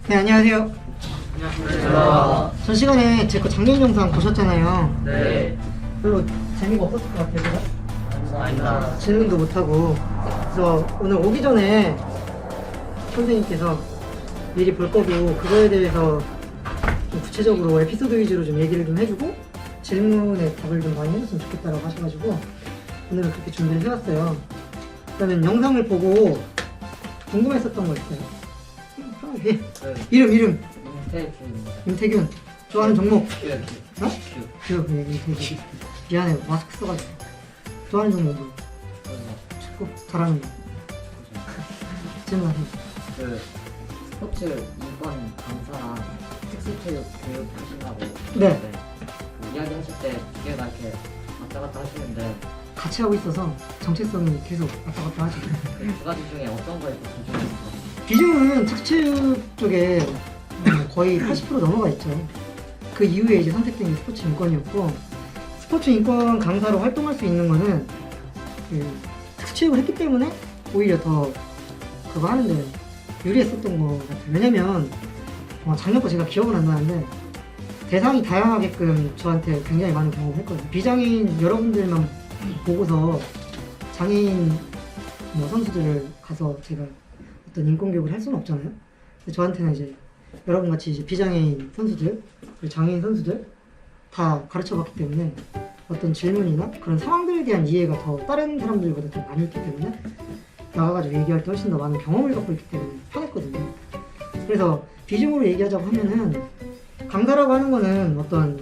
네, 안녕하세요. 안녕하세요. 전 시간에 제 거 작년 영상 보셨잖아요. 네. 별로 재미가 없었을 것 같아요. 제가? 아니다. 질문도 못하고. 그래서 오늘 오기 전에 선생님께서 미리 볼 거고 그거에 대해서 좀 구체적으로 에피소드 위주로 좀 얘기를 좀 해주고 질문에 답을 좀 많이 해줬으면 좋겠다라고 하셔가지고 오늘은 그렇게 준비를 해왔어요. 그러면 영상을 보고 궁금했었던 거 있어요. 편하게. 이름 임태균입니다. 임태균 좋아하는 종목 큐. 어? 큐. 그 임태균 미안해 마스크 써가지고 좋아하는 종목 뭐 축구 잘하는 거 질문하세요. 그 스포츠 인권 강사랑 특수체육 교육 하신다고 네. 그 이야기 하실 때 두 개가 이렇게 왔다 갔다 하시는데 같이 하고 있어서 정체성이 계속 왔다 갔다 하죠. 그 두 가지 중에 어떤 거에 더 중요하신가요? 비중은 특수체육 쪽에 거의 80% 넘어가 있죠. 그 이후에 이제 선택된 게 스포츠 인권이었고 스포츠 인권 강사로 활동할 수 있는 거는 그 특수체육을 했기 때문에 오히려 더 그거 하는데 유리했었던 것 같아요. 왜냐면 작년 거 제가 기억은 안 나는데 대상이 다양하게끔 저한테 굉장히 많은 경험을 했거든요. 비장애인 여러분들만 보고서 장애인 선수들을 가서 제가 어떤 인권교육을 할 수는 없잖아요. 근데 저한테는 이제 여러분 같이 이제 비장애인 선수들, 그리고 장애인 선수들 다 가르쳐봤기 때문에 어떤 질문이나 그런 상황들에 대한 이해가 더 다른 사람들보다 더 많이 있기 때문에 나가가지고 얘기할 때 훨씬 더 많은 경험을 갖고 있기 때문에 편했거든요. 그래서 비중으로 얘기하자고 하면은 강사라고 하는 거는 어떤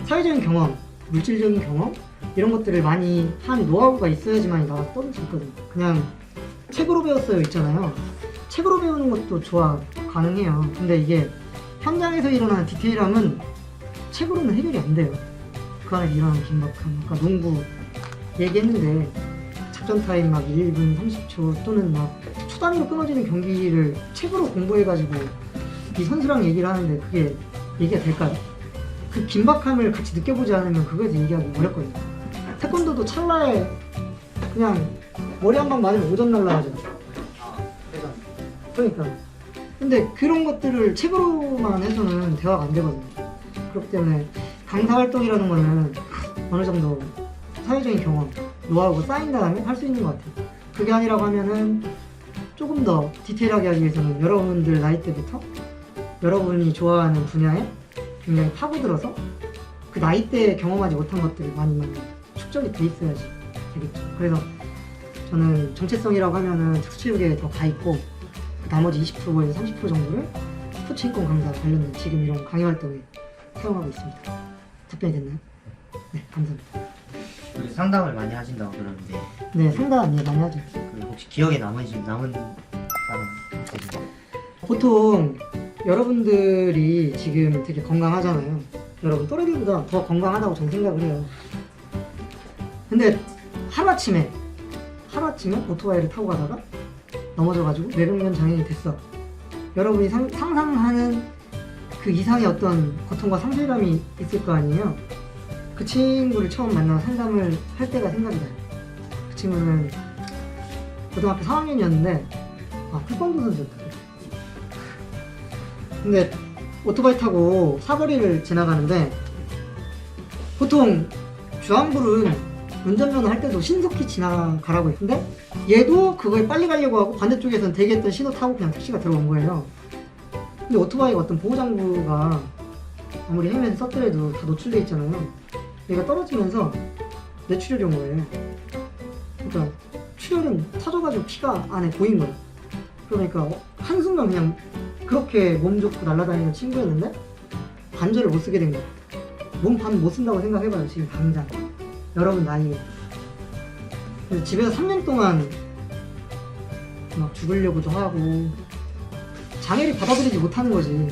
사회적인 경험, 물질적인 경험 이런 것들을 많이 한 노하우가 있어야지만 나가 떠들 수 있거든요. 그냥 책으로 배웠어요 있잖아요. 책으로 배우는 것도 좋아 가능해요. 근데 이게 현장에서 일어나는 디테일함은 책으로는 해결이 안 돼요. 그 안에 일어나는 긴박함. 아까 농구 얘기했는데 작전 타임 막 1분 30초 또는 막 초 단위로 끊어지는 경기를 책으로 공부해가지고 이 선수랑 얘기를 하는데 그게 얘기가 될까요? 그 긴박함을 같이 느껴보지 않으면 그거에서 얘기하기 어렵거든요. 태권도도 찰나에 그냥 머리 한 방 맞으면 오전 날라가죠. 그러니까. 근데 그런 것들을 책으로만 해서는 대화가 안 되거든요. 그렇기 때문에 강사 활동이라는 거는 어느 정도 사회적인 경험, 노하우가 쌓인 다음에 할 수 있는 것 같아요. 그게 아니라고 하면은 조금 더 디테일하게 하기 위해서는 여러분들 나이 때부터 여러분이 좋아하는 분야에 굉장히 파고들어서 그 나이 때 경험하지 못한 것들이 많이 축적이 돼 있어야지 되겠죠. 그래서 저는 정체성이라고 하면은 특수체육에 더 가 있고 나머지 20%에서 30% 정도를 스포츠 인권 강사 관련된 지금 이런 강의 활동에 사용하고 있습니다. 답변이 됐나요? 네, 감사합니다. 우리 상담을 많이 하신다고 그러는데 네, 상담 많이 하죠. 그 혹시 기억에 남은 사람 있으신가요? 보통 여러분들이 지금 되게 건강하잖아요. 여러분 또래들보다 더 건강하다고 저는 생각을 해요. 근데 하루아침에 오토바이를 타고 가다가 넘어져가지고 뇌병변 장애인이 됐어. 여러분이 상상하는 그 이상의 어떤 고통과 상실감이 있을 거 아니에요. 그 친구를 처음 만나 상담을 할 때가 생각이 나요. 그 친구는 고등학교 4학년이었는데 태권도 선수였다. 근데 오토바이 타고 사거리를 지나가는데 보통 주황불은 운전면허 할 때도 신속히 지나가라고 했는데 얘도 그걸 빨리 가려고 하고 반대쪽에선 대기했던 신호 타고 그냥 택시가 들어온 거예요. 근데 오토바이가 어떤 보호장구가 아무리 헬멧을 썼더라도 다 노출돼 있잖아요. 얘가 떨어지면서 뇌출혈이 온 거예요. 그러니까 출혈은 터져가지고 피가 안에 고인 거예요. 그러니까 한순간 그냥 그렇게 몸 좋고 날아다니는 친구였는데 관절을 못 쓰게 된 거예요. 몸 반 못 쓴다고 생각해봐요. 지금 당장 여러분 나이에. 그래서 집에서 3년 동안 막 죽으려고도 하고 장애를 받아들이지 못하는 거지.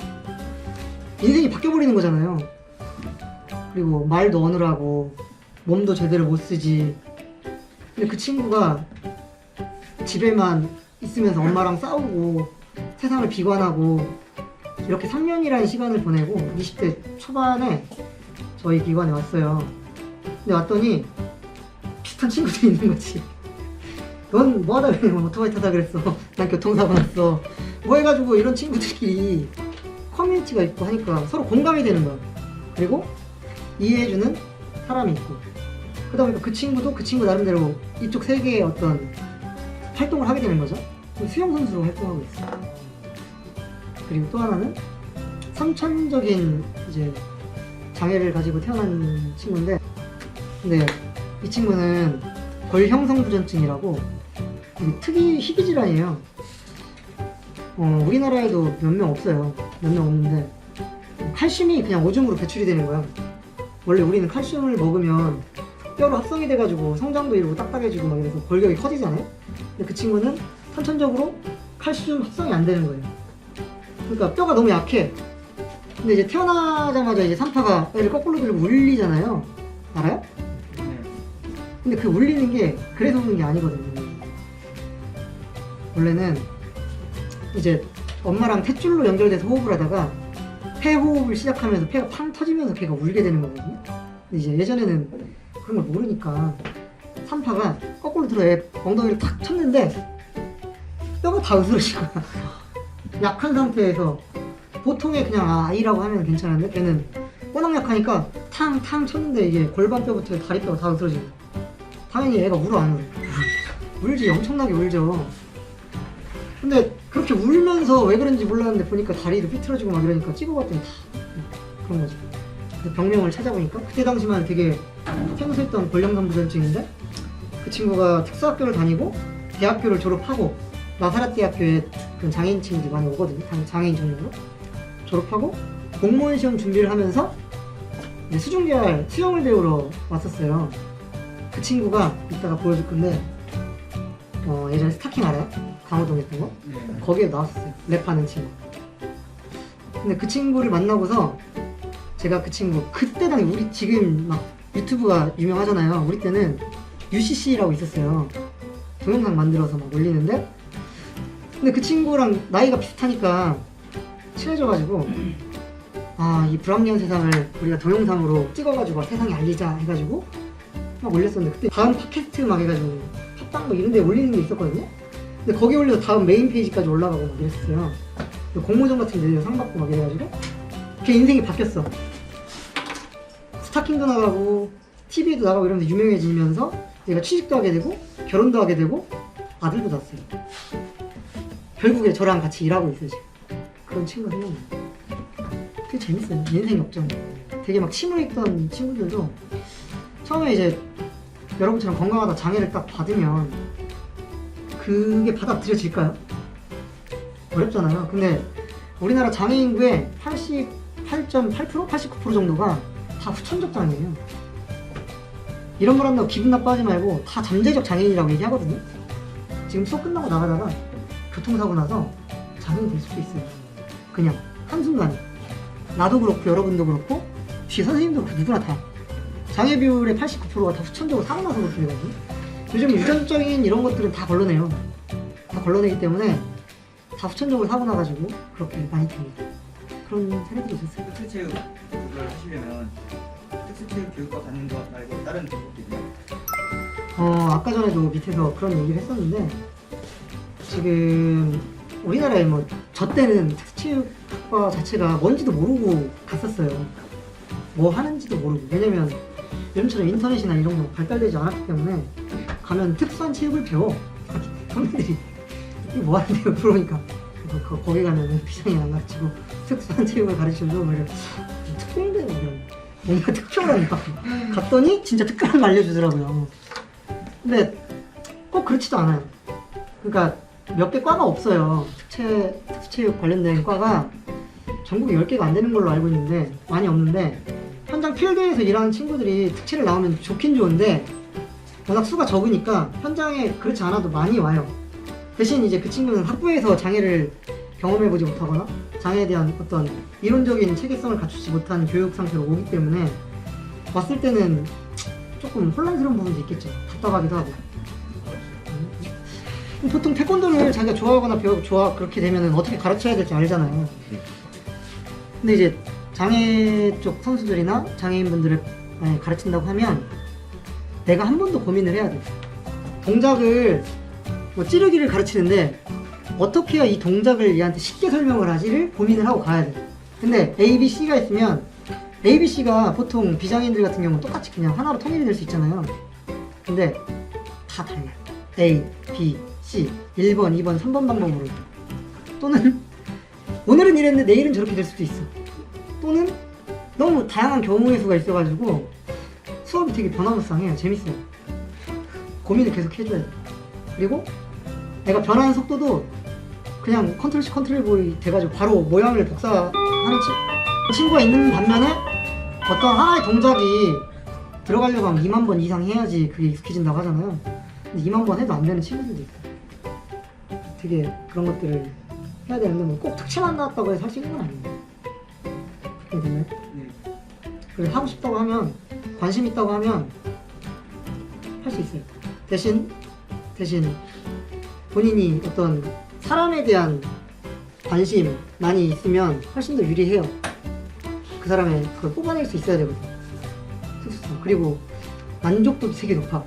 인생이 바뀌어버리는 거잖아요. 그리고 말도 어눌하고 몸도 제대로 못 쓰지. 근데 그 친구가 집에만 있으면서 엄마랑 싸우고 세상을 비관하고 이렇게 3년이라는 시간을 보내고 20대 초반에 저희 기관에 왔어요. 근데 왔더니 비슷한 친구들이 있는 거지. 넌 뭐하다 그래? 오토바이 타다 그랬어. 난 교통사고 났어. 뭐 해가지고 이런 친구들끼리 커뮤니티가 있고 하니까 서로 공감이 되는 거야. 그리고 이해해주는 사람이 있고, 그러다 보니까 그 친구도 그 친구 나름대로 이쪽 세계의 어떤 활동을 하게 되는 거죠. 수영 선수로 활동하고 있어요. 그리고 또 하나는 선천적인 이제 장애를 가지고 태어난 친구인데, 근데 이 친구는 걸형성부전증이라고 되게 특이 희귀 질환이에요. 우리나라에도 몇 명 없어요. 몇 명 없는데 칼슘이 그냥 오줌으로 배출이 되는 거야. 원래 우리는 칼슘을 먹으면 뼈로 합성이 돼가지고 성장도 이루고 딱딱해지고 막 이래서 골격이 커지잖아요. 근데 그 친구는 선천적으로 칼슘 합성이 안 되는 거예요. 그러니까 뼈가 너무 약해. 근데 이제 태어나자마자 이제 산파가 애를 거꾸로 들고 울리잖아요. 알아요? 네. 근데 그 울리는 게 그래서 우는 게 아니거든요. 원래는 이제 엄마랑 탯줄로 연결돼서 호흡을 하다가 폐호흡을 시작하면서 폐가 팡 터지면서 걔가 울게 되는 거거든요. 근데 이제 예전에는 그런 걸 모르니까 산파가 거꾸로 들어 애 엉덩이를 탁 쳤는데 뼈가 다 으스러진 거야. 약한 상태에서 보통의 그냥 아이라고 하면 괜찮은데 걔는 워낙 약하니까 탕탕 쳤는데 이게 골반뼈부터 다리뼈가 다 으스러지고, 당연히 애가 울어 안 울어? 울지, 엄청나게 울죠. 근데 그렇게 울면서 왜 그런지 몰랐는데 보니까 다리도 삐뚤어지고 막 이러니까 찍어봤더니 다 그런 거지. 그래서 병명을 찾아보니까 그때 당시만 되게 생소했던 걸형성부전증인데, 그 친구가 특수학교를 다니고 대학교를 졸업하고 나사렛 대학교에 그 장애인 친구들이 많이 오거든요. 장애인 전용으로 졸업하고 공무원 시험 준비를 하면서 이제 수중계열 수영을 배우러 왔었어요. 그 친구가 이따가 보여줄 건데, 예전에 스타킹 알아요? 강호동에 있던 거? 네. 거기에 나왔었어요. 랩하는 친구. 근데 그 친구를 만나고서 제가 그 친구 그때 당시 우리 지금 막 유튜브가 유명하잖아요. 우리 때는 UCC라고 있었어요. 동영상 만들어서 막 올리는데, 근데 그 친구랑 나이가 비슷하니까 친해져가지고 이 불합리한 세상을 우리가 동영상으로 찍어가지고 세상에 알리자 해가지고 막 올렸었는데, 그때 다음 팟캐스트 막 해가지고 팟빵 뭐 이런 데 올리는 게 있었거든요. 근데 거기 올려서 다음 메인 페이지까지 올라가고 막 이랬어요. 공모전 같은 데 상 받고 막 이래가지고 걔 인생이 바뀌었어. 스타킹도 나가고 TV에도 나가고 이러면서 유명해지면서 얘가 취직도 하게 되고 결혼도 하게 되고 아들도 낳았어요. 결국에 저랑 같이 일하고 있어요 지금. 그런 친구가 생각나요. 되게 재밌어요. 인생 역전. 되게 막 침울했던 친구들도 처음에 이제 여러분처럼 건강하다 장애를 딱 받으면 그게 받아들여질까요? 어렵잖아요. 근데 우리나라 장애 인구의 88.8%? 89% 정도가 다 후천적 장애예요. 이런 걸 한다고 기분 나빠하지 말고 다 잠재적 장애인이라고 얘기하거든요. 지금 수업 끝나고 나가다가 교통사고 나서 장애인 될 수도 있어요. 그냥 한순간에. 나도 그렇고 여러분도 그렇고 뒤에 선생님도 그렇고 누구나 다 장애 비율의 89%가 다 후천적으로 사고 나서 그렇게 되거든요. 요즘 유전적인 이런 것들은 다 걸러내요. 다 걸러내기 때문에 다 후천적으로 사고 나가지고 그렇게 많이 됩니다. 그런 사례들이 있었어요. 특수체육 그걸 하시려면 특수체육 교육과 받는 거 말고 다른 교육도 있나요? 아까 전에도 밑에서 그런 얘기를 했었는데, 지금 우리나라에 뭐 저 때는 특수체육과 자체가 뭔지도 모르고 갔었어요. 뭐 하는지도 모르고. 왜냐면 요즘처럼 인터넷이나 이런 거 발달되지 않았기 때문에 가면 특수한 체육을 배워. 선배들이 이게 뭐 하는데요? 그러니까 거기 가면은 비상이 안 가르치고 특수한 체육을 가르쳐줘. 뭐 이래. 특공대 뭐 이런 뭔가 특별하니까 갔더니 진짜 특별한 거 알려주더라고요. 근데 꼭 그렇지도 않아요. 그러니까 몇 개 과가 없어요. 특수체육 관련된 과가 전국에 10개가 안 되는 걸로 알고 있는데, 많이 없는데, 현장 필드에서 일하는 친구들이 특채를 나오면 좋긴 좋은데 워낙 수가 적으니까 현장에 그렇지 않아도 많이 와요. 대신 이제 그 친구는 학부에서 장애를 경험해보지 못하거나 장애에 대한 어떤 이론적인 체계성을 갖추지 못한 교육 상태로 오기 때문에 왔을 때는 조금 혼란스러운 부분도 있겠죠. 답답하기도 하고. 보통 태권도를 자기가 좋아하거나 그렇게 되면은 어떻게 가르쳐야 될지 알잖아요. 근데 이제 장애 쪽 선수들이나 장애인분들을 만약에 가르친다고 하면 내가 한 번 더 고민을 해야 돼. 동작을 뭐 찌르기를 가르치는데 어떻게 해야 이 동작을 얘한테 쉽게 설명을 하지를 고민을 하고 가야 돼. 근데 A, B, C가 있으면 A, B, C가 보통 비장애인들 같은 경우는 똑같이 그냥 하나로 통일이 될 수 있잖아요. 근데 다 달라요. A, B, C 1번, 2번, 3번 방법으로. 또는 오늘은 이랬는데 내일은 저렇게 될 수도 있어. 또는 너무 다양한 경우의 수가 있어가지고 수업이 되게 변화무쌍해요. 재밌어요. 고민을 계속 해줘야 돼. 그리고 내가 변하는 속도도 그냥 컨트롤 C 컨트롤 V 돼가지고 바로 모양을 복사하는 친구가 있는 반면에 어떤 하나의 동작이 들어가려고 하면 2만 번 이상 해야지 그게 익숙해진다고 하잖아요. 근데 2만 번 해도 안 되는 친구들도 있고 되게 그런 것들을 해야 되는데 뭐 꼭 특채만 나왔다고 해서 할 수 있는 건 아니에요. 그렇게 되나요? 네. 그래 하고 싶다고 하면 관심 있다고 하면 할 수 있어요. 대신 본인이 어떤 사람에 대한 관심 많이 있으면 훨씬 더 유리해요. 그 사람의 그걸 뽑아낼 수 있어야 되거든. 특수성. 그리고 만족도도 되게 높아.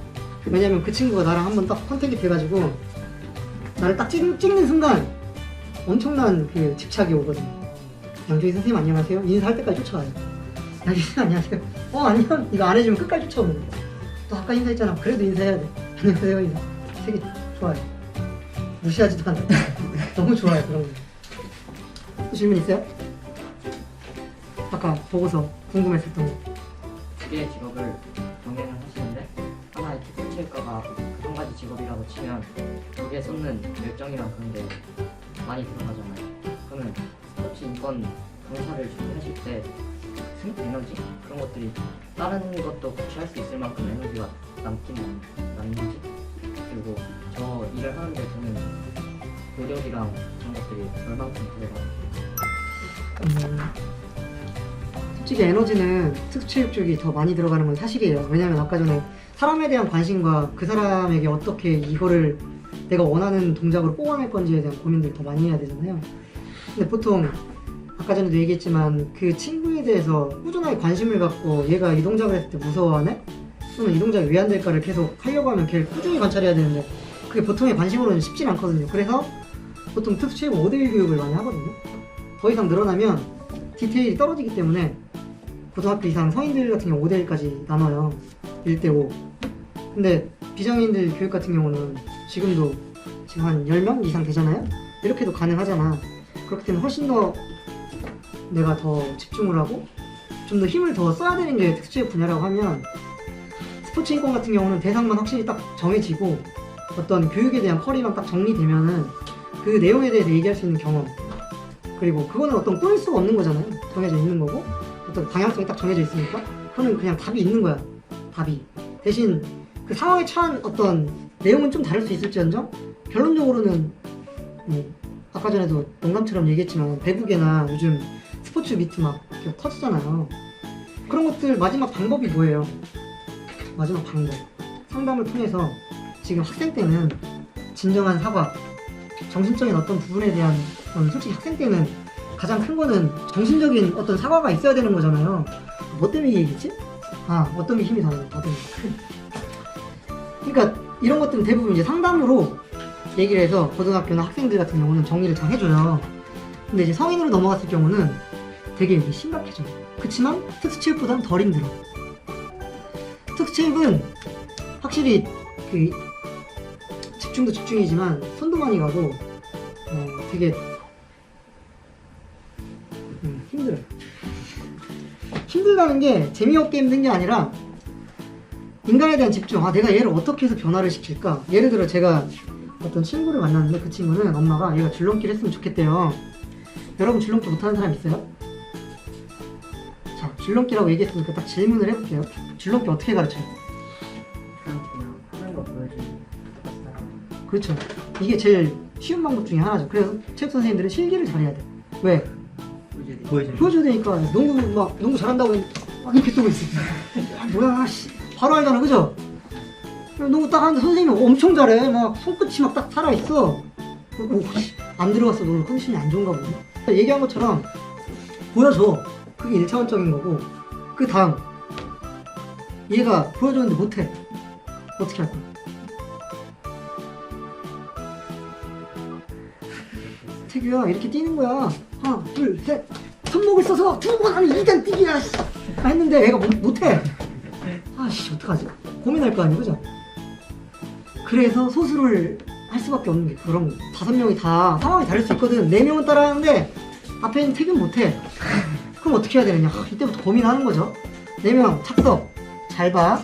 왜냐면 그 친구가 나랑 한번 딱 컨택이 돼가지고 나를 딱 찍는 순간 엄청난 그 집착이 오거든. 양조희 선생님 안녕하세요. 인사할 때까지 쫓아와요. 양조희 선생님 안녕하세요. 안녕. 이거 안 해주면 끝까지 쫓아오는 거야. 또 아까 인사했잖아. 그래도 인사해야 돼. 안녕하세요. 인사. 되게 좋아요. 무시하지도 않아. 너무 좋아요. 그런 거. 또 질문 있어요? 아까 보고서 궁금했었던 거. 두 개의 직업을 병행을 하시는데 하나의 특수체육과가 그 한 가지 직업이라고 치면 거기에 쏟는 열정이랑 그런 게 많이 들어가잖아요. 그러면 스포츠 인권 강사를 준비하실 때 에너지 그런 것들이 다른 것도 같이 할 수 있을 만큼 에너지가 남는지 그리고 저 일을 하는데 저는 노력이랑 그런 것들이 얼만큼 들어가요. 솔직히 에너지는 특수체육 쪽이 더 많이 들어가는 건 사실이에요. 왜냐면 아까 전에 사람에 대한 관심과 그 사람에게 어떻게 이거를 내가 원하는 동작으로 뽑아낼 건지에 대한 고민들을 더 많이 해야 되잖아요. 근데 보통 아까 전에도 얘기했지만 그 친구에 대해서 꾸준하게 관심을 갖고 얘가 이 동작을 했을 때 무서워하네? 또는 이 동작이 왜 안 될까를 계속 하려고 하면 걔를 꾸준히 관찰해야 되는데 그게 보통의 관심으로는 쉽진 않거든요. 그래서 보통 특수체육 5대1 교육을 많이 하거든요. 더 이상 늘어나면 디테일이 떨어지기 때문에 고등학교 이상 성인들 같은 경우 5대1까지 나눠요. 1대5. 근데 비장애인들 교육 같은 경우는 지금 한 10명 이상 되잖아요? 이렇게도 가능하잖아. 그렇기 때문에 훨씬 더 내가 더 집중을 하고 좀 더 힘을 더 써야 되는 게 특수체육 분야라고 하면 스포츠 인권 같은 경우는 대상만 확실히 딱 정해지고 어떤 교육에 대한 컬이랑 딱 정리되면은 그 내용에 대해서 얘기할 수 있는 경험 그리고 그거는 어떤 꾸밀 수가 없는 거잖아요. 정해져 있는 거고 어떤 방향성이 딱 정해져 있으니까 그거는 그냥 답이 있는 거야. 답이. 대신 그 상황에 처한 어떤 내용은 좀 다를 수 있을지언정 결론적으로는 뭐 아까 전에도 농담처럼 얘기했지만 배구계나 요즘 스포츠 미트 막 이렇게 터지잖아요. 그런 것들 마지막 방법이 뭐예요? 마지막 방법 상담을 통해서 지금 학생 때는 진정한 사과 정신적인 어떤 부분에 대한 솔직히 학생 때는 가장 큰 거는 정신적인 어떤 사과가 있어야 되는 거잖아요. 뭐 때문에 얘기했지? 어떤 게 힘이 다른 거거든. 그러니까 이런 것들은 대부분 이제 상담으로 얘기를 해서 고등학교나 학생들 같은 경우는 정리를 잘 해줘요. 근데 이제 성인으로 넘어갔을 경우는 되게 이게 심각해져요. 그치만 특수체육보다는 덜 힘들어. 특수체육은 확실히 그 집중도 집중이지만 손도 많이 가고 되게 힘들어요. 힘들다는 게 재미없게 힘든 게 아니라 인간에 대한 집중. 내가 얘를 어떻게 해서 변화를 시킬까? 예를 들어 제가 어떤 친구를 만났는데 그 친구는 엄마가 얘가 줄넘기를 했으면 좋겠대요. 여러분 줄넘기 못하는 사람 있어요? 자, 줄넘기라고 얘기했으니까 딱 질문을 해볼게요. 줄넘기 어떻게 가르쳐요? 그냥 하는 거 보여주는 그렇죠. 이게 제일 쉬운 방법 중에 하나죠. 그래서 체육 선생님들은 실기를 잘해야 돼. 왜? 보여줘야 되니까. 농구 잘한다고 막 이렇게 쏘고 있어. 뭐야, 씨. 바로 알잖아, 그죠? 농구 딱 하는데 선생님이 엄청 잘해. 막 손끝이 막 딱 살아있어. 안 들어갔어. 너 컨디션이 안 좋은가 보네. 얘기한 것처럼 보여줘. 그게 1차원적인 거고. 그 다음 얘가 보여줬는데 못해. 어떻게 할 거야? 태규야 이렇게 뛰는 거야. 하나 둘 셋. 손목을 써서 2번 안에 2단 뛰기야 했는데 애가 못해. 아씨 어떡하지? 고민할 거 아니에요, 그죠? 그래서 소수를 할 수밖에 없는 게 그런 거. 5명이 다 상황이 다를 수 있거든. 4명은 따라하는데 앞에 있는 태균 못해. 그럼 어떻게 해야 되느냐? 이때부터 고민하는 거죠. 4명 착석 잘 봐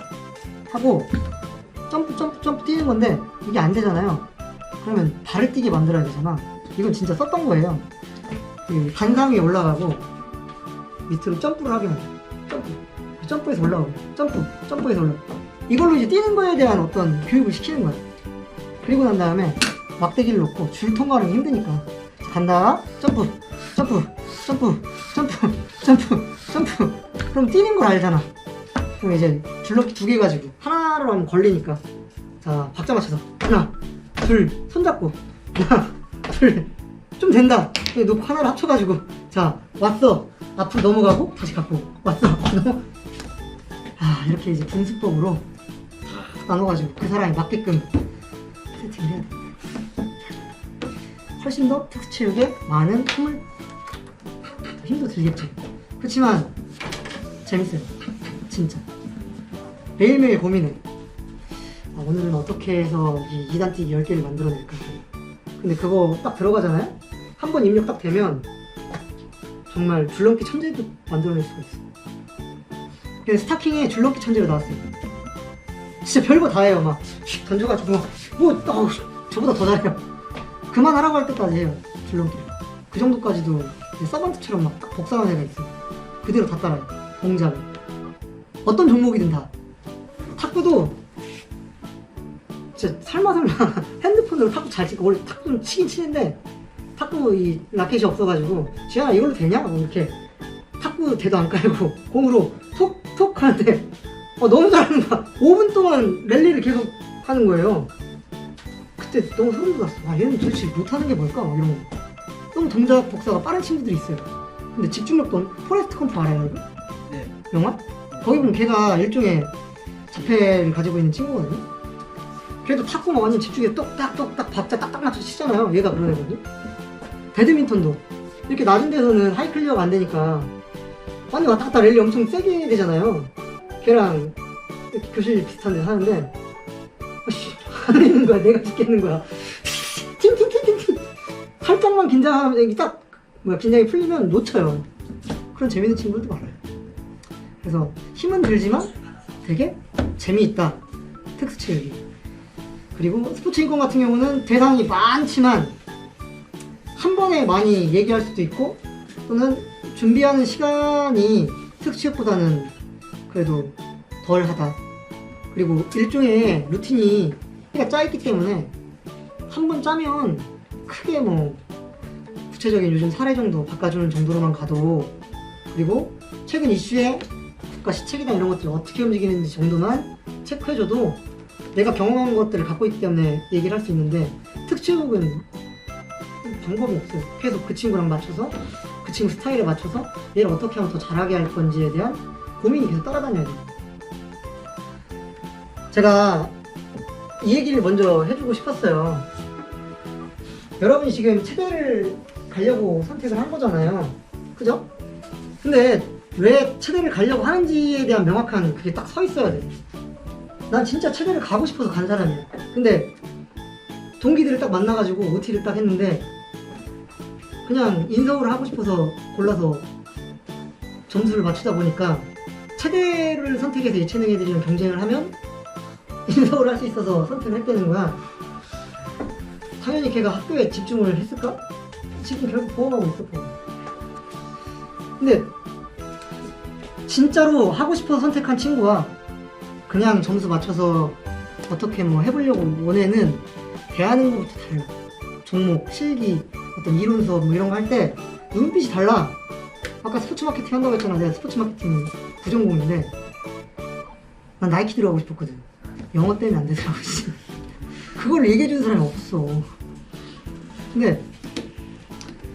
하고 점프 뛰는 건데 이게 안 되잖아요. 그러면 발을 뛰게 만들어야 되잖아. 이건 진짜 썼던 거예요. 그 단상 위에 올라가고 밑으로 점프를 하게 만들어. 점프해서 올라오고 점프해서 올라오고. 이걸로 이제 뛰는 거에 대한 어떤 교육을 시키는 거야. 그리고 난 다음에 막대기를 놓고 줄 통과하는 게 힘드니까 자, 간다. 점프 그럼 뛰는 걸 알잖아. 그럼 이제 줄넘기 2개 가지고 하나로 하면 걸리니까 자 박자 맞춰서 하나 둘 손잡고 하나 둘 좀 된다. 놓고 하나를 합쳐가지고 자 왔어 앞으로 넘어가고 다시 갖고 왔어 넘어. 이렇게 이제 분수법으로 다 나눠가지고 그 사람이 맞게끔 세팅을 해야 돼. 훨씬 더 특수체육에 많은 힘도 들겠죠. 그렇지만 재밌어요. 진짜 매일매일 고민해. 오늘은 어떻게 해서 이 2단 뛰기 10개를 만들어낼까. 근데 그거 딱 들어가잖아요. 한 번 입력 딱 되면 정말 줄넘기 천재도 만들어낼 수가 있어. 그래서 스타킹에 줄넘기 천재로 나왔어요. 진짜 별거 다 해요. 막 던져가지고 저보다 더 잘해요. 그만하라고 할 때까지 해요. 줄넘기를. 그 정도까지도 서번트처럼 막 복사하는 애가 있어요. 그대로 다 따라해요. 동작을. 어떤 종목이든 다. 탁구도 진짜 설마 핸드폰으로 탁구 잘 치고 원래 탁구는 치긴 치는데 탁구 이 라켓이 없어가지고 지현아 이걸로 되냐? 이렇게 탁구 대도 안 깔고 공으로 톡톡 하는데 너무 잘하는 거야. 5분 동안 랠리를 계속 하는 거예요. 그때 너무 소름 돋았어. 얘는 도대체 못하는 게 뭘까? 막 이런 거. 너무 동작 복사가 빠른 친구들이 있어요. 근데 집중력도 포레스트 컴프 알아요, 여러분? 네. 영화? 거기 보면 걔가 일종의 자폐를 가지고 있는 친구거든요. 걔도 탁구만 완전 집중해 똑딱똑딱 박자 딱딱 맞춰서 치잖아요. 얘가 그런 애거든요. 배드민턴도 이렇게 낮은 데서는 하이 클리어가 안 되니까 완전 왔다 갔다 랠리 엄청 세게 해야 되잖아요. 걔랑 이렇게 교실 비슷한 데서 하는데 하늘 있는 거야. 내가 죽겠는 거야. 팅팅팅팅팅 살짝만 긴장하면 이게 딱 긴장이 풀리면 놓쳐요. 그런 재밌는 친구들도 많아요. 그래서 힘은 들지만 되게 재미있다. 특수체육이. 그리고 스포츠 인권 같은 경우는 대상이 많지만 한 번에 많이 얘기할 수도 있고 또는 준비하는 시간이 특수체육보다는 그래도 덜하다. 그리고 일종의 루틴이 짜있기 때문에 한 번 짜면 크게 뭐 구체적인 요즘 사례 정도 바꿔주는 정도로만 가도, 그리고 최근 이슈에 국가 시책이나 이런 것들이 어떻게 움직이는지 정도만 체크해줘도 내가 경험한 것들을 갖고 있기 때문에 얘기를 할 수 있는데, 특수체육은 방법이 없어요. 계속 그 친구랑 맞춰서 그 친구 스타일에 맞춰서 얘를 어떻게 하면 더 잘하게 할 건지에 대한 고민이 계속 따라다녀야 돼요. 제가 이 얘기를 먼저 해주고 싶었어요. 여러분이 지금 체대를 가려고 선택을 한 거잖아요. 그죠? 근데 왜 체대를 가려고 하는지에 대한 명확한 그게 딱 서 있어야 돼. 난 진짜 체대를 가고 싶어서 간 사람이야. 근데 동기들을 딱 만나가지고 OT를 딱 했는데 그냥 인서울을 하고 싶어서 골라서 점수를 맞추다 보니까 체대를 선택해서 예체능 애들이랑 경쟁을 하면 인서울을 할 수 있어서 선택을 했다는 거야. 당연히 걔가 학교에 집중을 했을까? 지금 결국 보험하고 있어, 보험. 근데 진짜로 하고 싶어서 선택한 친구와 그냥 점수 맞춰서 어떻게 뭐 해보려고 원해는 대하는 것부터 달라. 종목, 실기, 어떤 이론 수업 뭐 이런 거 할 때 눈빛이 달라. 아까 스포츠 마케팅 한다고 했잖아. 내가 스포츠 마케팅 부전공인데 난 나이키 들어가고 싶었거든. 영어 때문에 안 되더라고. 그걸 얘기해주는 사람이 없어. 근데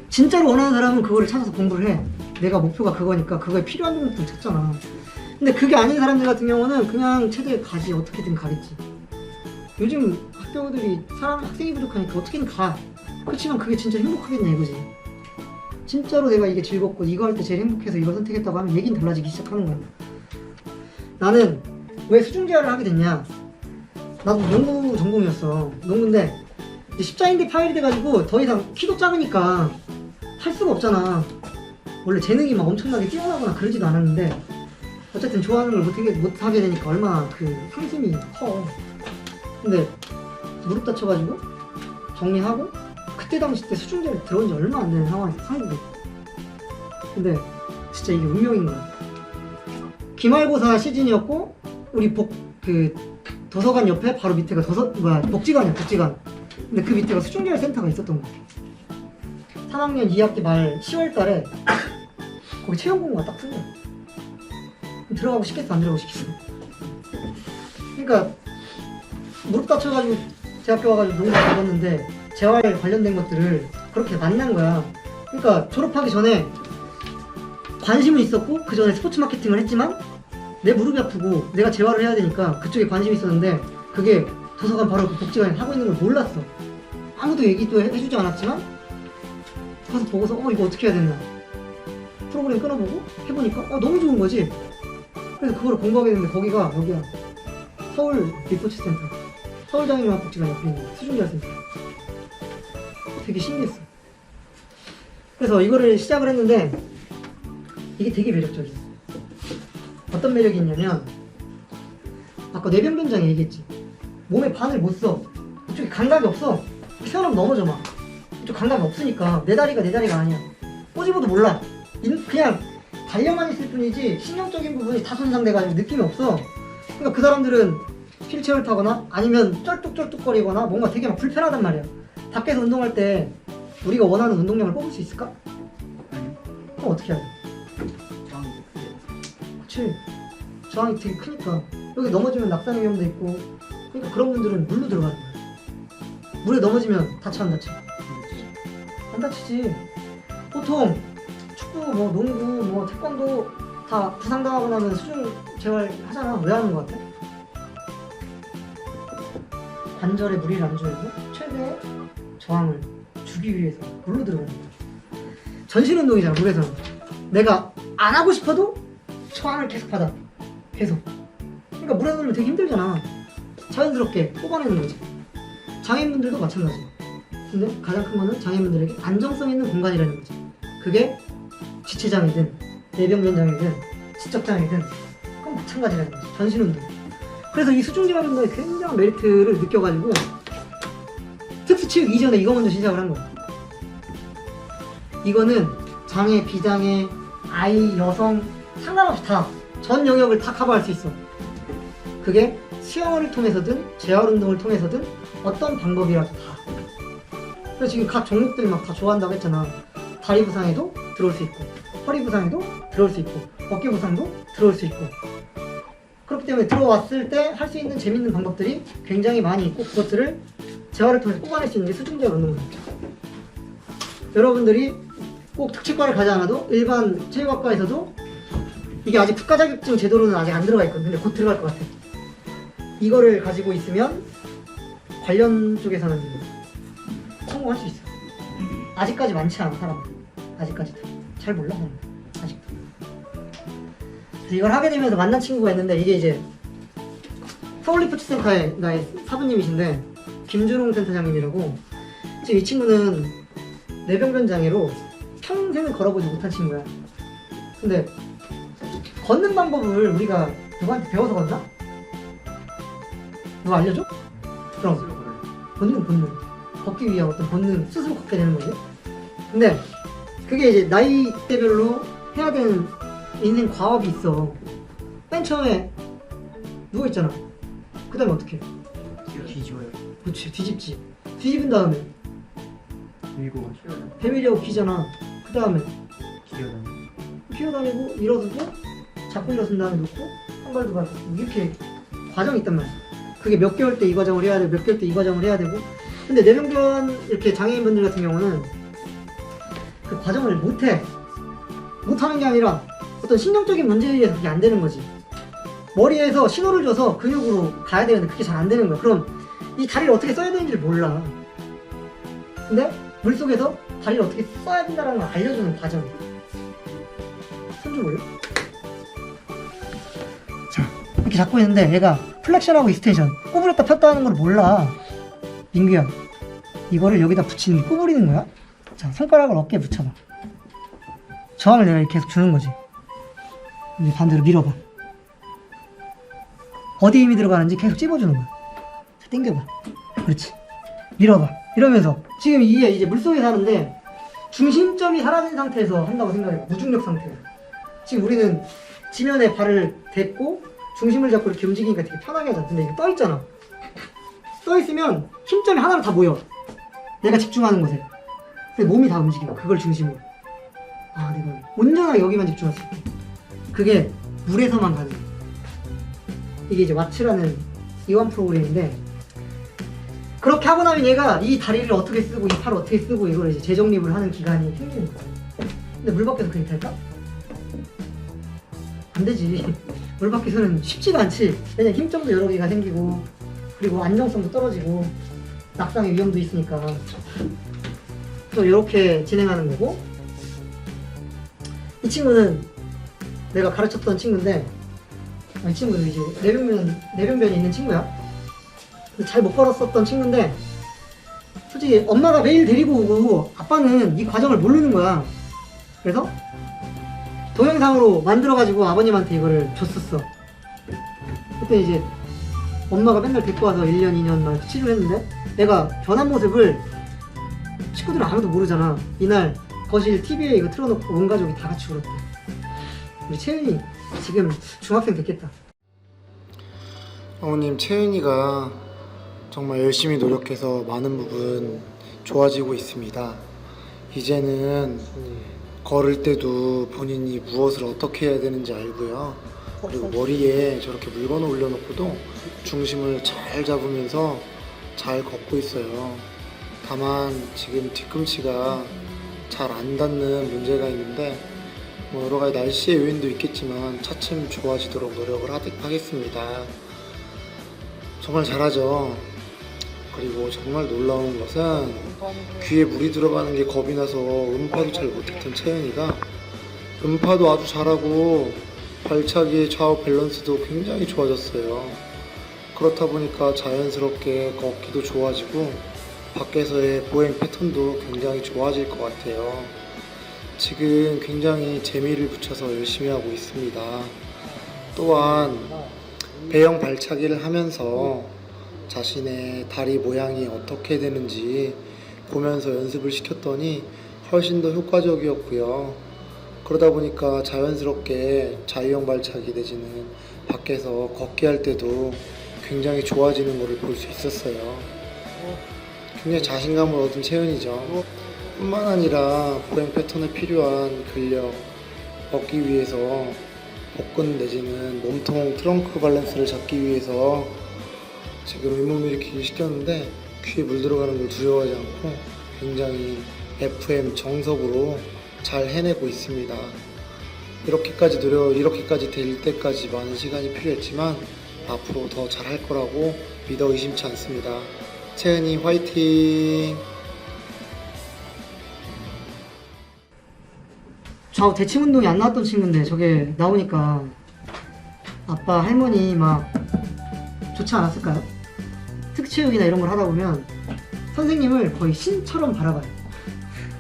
진짜로 원하는 사람은 그거를 찾아서 공부를 해. 내가 목표가 그거니까 그거에 필요한 종목들 찾잖아. 근데 그게 아닌 사람들 같은 경우는 그냥 체대에 가지. 어떻게든 가겠지. 요즘 학교들이 학생이 부족하니까 어떻게든 가. 그렇지만 그게 진짜 행복하겠냐 이거지. 진짜로 내가 이게 즐겁고 이거 할 때 제일 행복해서 이걸 선택했다고 하면 얘기는 달라지기 시작하는 거야. 나는 왜 수중재활을 하게 됐냐? 나도 농구 전공이었어. 농구인데 이제 십자인대 파열이 돼가지고 더 이상 키도 작으니까 할 수가 없잖아. 원래 재능이 막 엄청나게 뛰어나거나 그러지도 않았는데 어쨌든 좋아하는 걸 못하게 되니까 얼마나 그 상심이 커. 근데 무릎 다쳐가지고 정리하고 그때 당시 때 수중재를 들어온 지 얼마 안 되는 상황이었어, 한국에. 근데 진짜 이게 운명인 거야. 기말고사 시즌이었고 우리 도서관 옆에 바로 밑에가 복지관이야, 복지관. 근데 그 밑에가 수중재활 센터가 있었던 거야. 3학년 2학기 말 10월 달에 거기 체험 공고가 딱 쓴 거야. 들어가고 싶겠어, 안 들어가고 싶겠어? 그러니까 무릎 다쳐가지고 대학교 와가지고 농구 잡았는데 재활 관련된 것들을 그렇게 만난 거야. 그러니까 졸업하기 전에 관심은 있었고 그 전에 스포츠 마케팅을 했지만 내 무릎이 아프고 내가 재활을 해야 되니까 그쪽에 관심이 있었는데 그게 도서관 바로 그 복지관에 하고 있는 걸 몰랐어. 아무도 얘기도 해주지 않았지만 가서 보고서 이거 어떻게 해야 되나 프로그램 끊어보고 해보니까 너무 좋은 거지. 그래서 그거를 공부하게 됐는데 거기가 여기야, 서울 리포츠 센터, 서울장애인종합복지관 옆에 있는 수중재활센터. 되게 신기했어. 그래서 이거를 시작을 했는데 이게 되게 매력적이야. 어떤 매력이 있냐면 아까 뇌병변장애 얘기했지. 몸에 바늘 못 써. 이쪽에 감각이 없어. 세워놓으면 넘어져 막. 이쪽 감각이 없으니까 내 다리가 아니야. 꼬집어도 몰라. 그냥 달려만 있을 뿐이지 신경적인 부분이 다 손상돼가지고 느낌이 없어. 그러니까 그 사람들은 휠체어를 타거나 아니면 쩔뚝쩔뚝거리거나 뭔가 되게 막 불편하단 말이야. 밖에서 운동할 때 우리가 원하는 운동량을 뽑을 수 있을까? 아니요. 그럼 어떻게 해야 돼? 그치. 저항이 되게 크니까 여기 넘어지면 낙상 위험도 있고. 그러니까 그런 분들은 물로 들어가는 거야. 물에 넘어지면 다쳐 안 다쳐? 안 다치지. 보통 축구, 농구, 태권도 다 부상당하고 나면 수중 재활 하잖아. 왜 하는 거 같아? 관절에 무리를 안 주면서 최대의 저항을 주기 위해서 물로 들어가는 거야. 전신 운동이잖아, 물에서는. 내가 안 하고 싶어도 저항을 계속 받아. 계속. 그러니까 물에 넣으면 되게 힘들잖아. 자연스럽게 뽑아내는 거지. 장애인분들도 마찬가지. 근데 가장 큰 거는 장애인분들에게 안정성 있는 공간이라는 거지. 그게 지체장애든 뇌병변장애든 지적장애든 그건 마찬가지라는 거지. 전신운동. 그래서 이 수중재활 운동에 굉장한 메리트를 느껴가지고 특수체육 이전에 이거 먼저 시작을 한 거야. 이거는 장애, 비장애, 아이, 여성 상관없이 다 전 영역을 다 커버할 수 있어. 그게 수영을 통해서든 재활운동을 통해서든 어떤 방법이라도 다. 그래서 지금 각 종목들 막 다 좋아한다고 했잖아. 다리 부상에도 들어올 수 있고, 허리 부상에도 들어올 수 있고, 어깨 부상도 들어올 수 있고. 그렇기 때문에 들어왔을 때 할 수 있는 재밌는 방법들이 굉장히 많이 있고 그것들을 재활을 통해서 뽑아낼 수 있는 게 수중재활 운동입니다. 여러분들이 꼭 특채과를 가지 않아도 일반 체육학과에서도 이게 아직 국가 자격증 제도로는 아직 안 들어가 있거든. 근데 곧 들어갈 것 같아. 이거를 가지고 있으면 관련 쪽에서는 성공할 수 있어. 아직까지 많지 않아, 사람들. 아직까지도 잘 몰라, 사람들. 아직도. 그래서 이걸 하게 되면서 만난 친구가 있는데 이게 이제 서울리포츠센터의 나의 사부님이신데 김준홍 센터장님이라고. 지금 이 친구는 뇌병변 장애로 평생을 걸어보지 못한 친구야. 근데 걷는 방법을 우리가 누구한테 배워서 걷나? 누가 알려줘? 그럼 본능. 걷기 위한 어떤 본능, 스스로 걷게 되는 거지. 근데 그게 이제 나이대별로 해야 되는 인생 과업이 있어. 맨 처음에 누워있잖아. 그 다음에 어떻게 해? 뒤집어요. 그렇지, 뒤집지. 뒤집은 다음에 밀고 배밀려고 기잖아. 그 다음에 기어다니고. 기어다니고 일어서고 잡고 일어선 다음에 놓고 한 발 두 발 이렇게 과정이 있단 말이야. 그게 몇 개월 때 이 과정을 해야 되고 몇 개월 때 이 과정을 해야 되고. 근데 뇌병변 이렇게 장애인분들 같은 경우는 그 과정을 못하는 게 아니라 어떤 신경적인 문제에 의해서 그게 안 되는 거지. 머리에서 신호를 줘서 근육으로 가야 되는데 그게 잘 안 되는 거야. 그럼 이 다리를 어떻게 써야 되는지를 몰라. 근데 물속에서 다리를 어떻게 써야 된다는 걸 알려주는 과정이에요. 손 좀 올려. 자, 이렇게 잡고 있는데 얘가 플렉션하고 익스텐션 구부렸다 폈다 하는 걸 몰라. 민규야, 이거를 여기다 붙이는 게 구부리는 거야. 자, 손가락을 어깨에 붙여봐. 저항을 내가 이렇게 계속 주는 거지. 이제 반대로 밀어봐. 어디 힘이 들어가는지 계속 찝어주는 거야. 자, 당겨봐. 그렇지. 밀어봐. 이러면서 지금 이게 이제 물속에 사는데 중심점이 사라진 상태에서 한다고 생각해요. 무중력 상태에서. 지금 우리는 지면에 발을 댔고 중심을 잡고 이렇게 움직이니까 되게 편하게 하잖아. 근데 이게 떠있잖아. 떠있으면 힘점이 하나로 다 모여. 내가 집중하는 곳에. 근데 몸이 다 움직여. 그걸 중심으로. 아, 내가 온전하게 여기만 집중할 수 있게. 그게 물에서만 가능해. 이게 이제 와츠라는 이완 프로그램인데, 그렇게 하고 나면 얘가 이 다리를 어떻게 쓰고 이 팔을 어떻게 쓰고 이걸 이제 재정립을 하는 기간이 생기는 거야. 근데 물 밖에서 그게 될까? 안 되지. 물 밖에서는 쉽지가 않지. 왜냐면 힘점도 여러 개가 생기고, 그리고 안정성도 떨어지고, 낙상의 위험도 있으니까. 또 이렇게 진행하는 거고, 이 친구는 내가 가르쳤던 친구인데, 이 친구는 이제 내변변이 있는 친구야. 잘 못 걸었었던 친구인데, 솔직히 엄마가 매일 데리고 오고 아빠는 이 과정을 모르는 거야. 그래서 동영상으로 만들어가지고 아버님한테 이거를 줬었어. 그때 이제 엄마가 맨날 데리고 와서 1년, 2년 막 치료를 했는데, 내가 변한 모습을 친구들은 아무도 모르잖아. 이날 거실 TV에 이거 틀어놓고 온 가족이 다 같이 울었대. 우리 채윤이 지금 중학생 됐겠다. 어머님, 채윤이가 정말 열심히 노력해서 많은 부분 좋아지고 있습니다. 이제는 걸을 때도 본인이 무엇을 어떻게 해야 되는지 알고요. 그리고 머리에 저렇게 물건을 올려놓고도 중심을 잘 잡으면서 잘 걷고 있어요. 다만 지금 뒤꿈치가 잘 안 닿는 문제가 있는데, 뭐 여러 가지 날씨의 요인도 있겠지만 차츰 좋아지도록 노력을 하겠습니다. 정말 잘하죠. 그리고 정말 놀라운 것은 귀에 물이 들어가는 게 겁이 나서 음파도 잘 못했던 채연이가 음파도 아주 잘하고 발차기의 좌우 밸런스도 굉장히 좋아졌어요. 그렇다 보니까 자연스럽게 걷기도 좋아지고 밖에서의 보행 패턴도 굉장히 좋아질 것 같아요. 지금 굉장히 재미를 붙여서 열심히 하고 있습니다. 또한 배영 발차기를 하면서 자신의 다리 모양이 어떻게 되는지 보면서 연습을 시켰더니 훨씬 더 효과적이었고요. 그러다 보니까 자연스럽게 자유형 발차기 내지는 밖에서 걷기 할 때도 굉장히 좋아지는 것을 볼 수 있었어요. 굉장히 자신감을 얻은 채연이죠. 뿐만 아니라 보행 패턴에 필요한 근력 얻기 위해서 복근 내지는 몸통 트렁크 밸런스를 잡기 위해서 지금 윗몸 일으키기 시켰는데 귀에 물 들어가는 걸 두려워하지 않고 굉장히 FM 정석으로 잘 해내고 있습니다. 이렇게까지 될 때까지 많은 시간이 필요했지만 앞으로 더 잘할 거라고 믿어 의심치 않습니다. 채은이 화이팅! 좌우 대칭 운동이 안 나왔던 친구인데 저게 나오니까 아빠 할머니 막 좋지 않았을까요? 특체육이나 이런 걸 하다 보면 선생님을 거의 신처럼 바라봐요.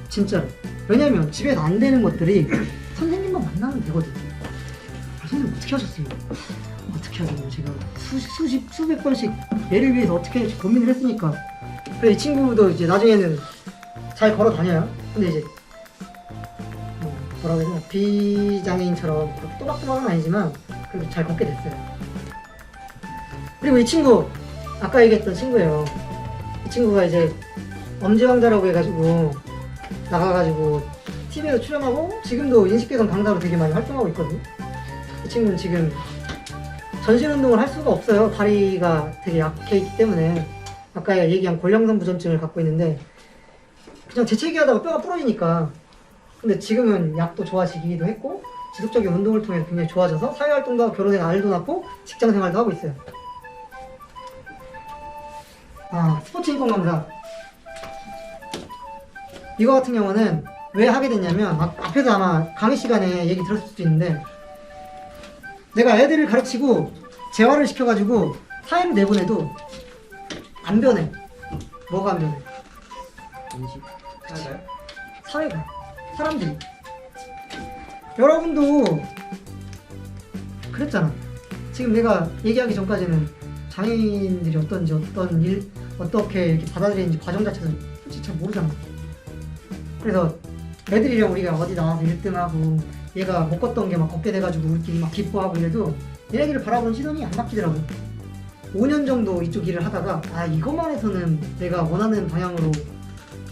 진짜로. 왜냐면 집에서 안 되는 것들이 선생님만 만나면 되거든요. 아, 선생님 어떻게 하셨어요? 어떻게 하겠냐. 제가 수백 번씩 얘를 위해서 어떻게 할지 고민을 했으니까. 그래서 이 친구도 이제 나중에는 잘 걸어 다녀요. 근데 이제 뭐라고 해야 되나, 비장애인처럼 그렇게 또박또박은 아니지만 그래도 잘 걷게 됐어요. 그리고 이 친구 아까 얘기했던 친구예요. 이 친구가 이제 엄지왕자라고 해가지고 나가가지고 TV에도 출연하고 지금도 인식개선 강사로 되게 많이 활동하고 있거든요. 이 친구는 지금 전신 운동을 할 수가 없어요. 다리가 되게 약해 있기 때문에. 아까 얘기한 골령선 부전증을 갖고 있는데 그냥 재채기 하다가 뼈가 부러지니까. 근데 지금은 약도 좋아지기도 했고 지속적인 운동을 통해서 굉장히 좋아져서 사회활동도 하고 결혼에 알도 낳고 직장생활도 하고 있어요. 아, 스포츠 인권 강사. 이거 같은 경우는 왜 하게 됐냐면 앞에서 아마 강의 시간에 얘기 들었을 수도 있는데 내가 애들을 가르치고 재활을 시켜가지고 사회를 내보내도 안 변해. 뭐가 안 변해? 인식. 하나가요? 사회가, 사람들이. 여러분도 그랬잖아. 지금 내가 얘기하기 전까지는 장애인들이 어떤지 어떤 일 어떻게 이렇게 받아들이는지 과정 자체는 솔직히 잘 모르잖아. 그래서 애들이랑 우리가 어디 나와서 1등하고 얘가 못 걷던 게 막 걷게 돼가지고 우리끼리 막 기뻐하고 이래도 얘네들을 바라보는 시선이 안 바뀌더라고. 5년 정도 이쪽 일을 하다가 아 이것만 해서는 내가 원하는 방향으로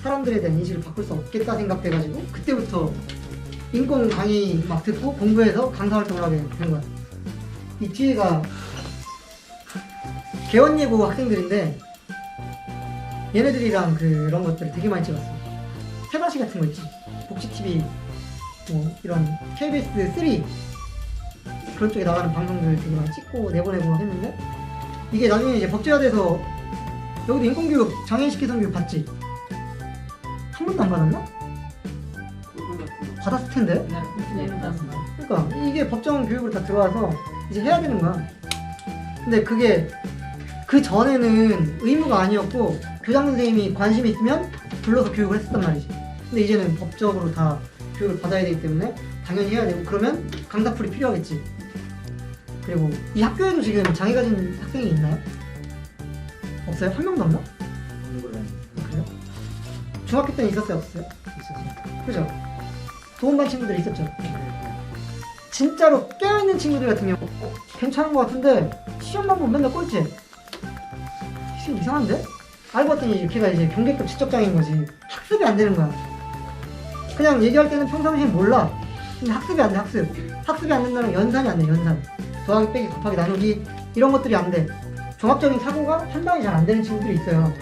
사람들에 대한 인식을 바꿀 수 없겠다 생각돼가지고 그때부터 인권 강의 막 듣고 공부해서 강사 활동을 하게 된 거야. 이 뒤에가 개원예고 학생들인데 얘네들이랑 그런 것들을 되게 많이 찍었어. 세바시 같은 거 있지. 복지TV 뭐 이런 KBS 3 그런 쪽에 나가는 방송들 되게 많이 찍고 내보내고 막 했는데 이게 나중에 이제 법제화돼서 여기도 인권교육 장애인식 개선교육 받지? 한 번도 안 받았나? 받았을 텐데. 그러니까 이게 법정 교육으로 다 들어와서 이제 해야 되는 거야. 근데 그게 그 전에는 의무가 아니었고 교장 선생님이 관심이 있으면 불러서 교육을 했었단 말이지. 근데 이제는 법적으로 다 교육을 받아야 되기 때문에 당연히 해야 되고 그러면 강사풀이 필요하겠지. 그리고 이 학교에도 지금 장애 가진 학생이 있나요? 없어요? 한 명도 없나? 그래요? 중학교 때는 있었어요? 없었어요? 있었어요. 그죠? 도움받은 친구들이 있었죠? 진짜로 깨어있는 친구들 같은 경우 괜찮은 것 같은데 시험만 보면 맨날 꼴찌. 지금 이상한데? 알고 봤더니 걔가 이제 경계급 지적장애인 거지. 학습이 안 되는 거야. 그냥 얘기할 때는 평상시에 몰라. 근데 학습이 안 돼, 학습. 학습이 안 된다는 연산이 안 돼, 연산. 더하기, 빼기, 곱하기, 나누기 이런 것들이 안 돼. 종합적인 사고가 판단이 잘 안 되는 친구들이 있어요.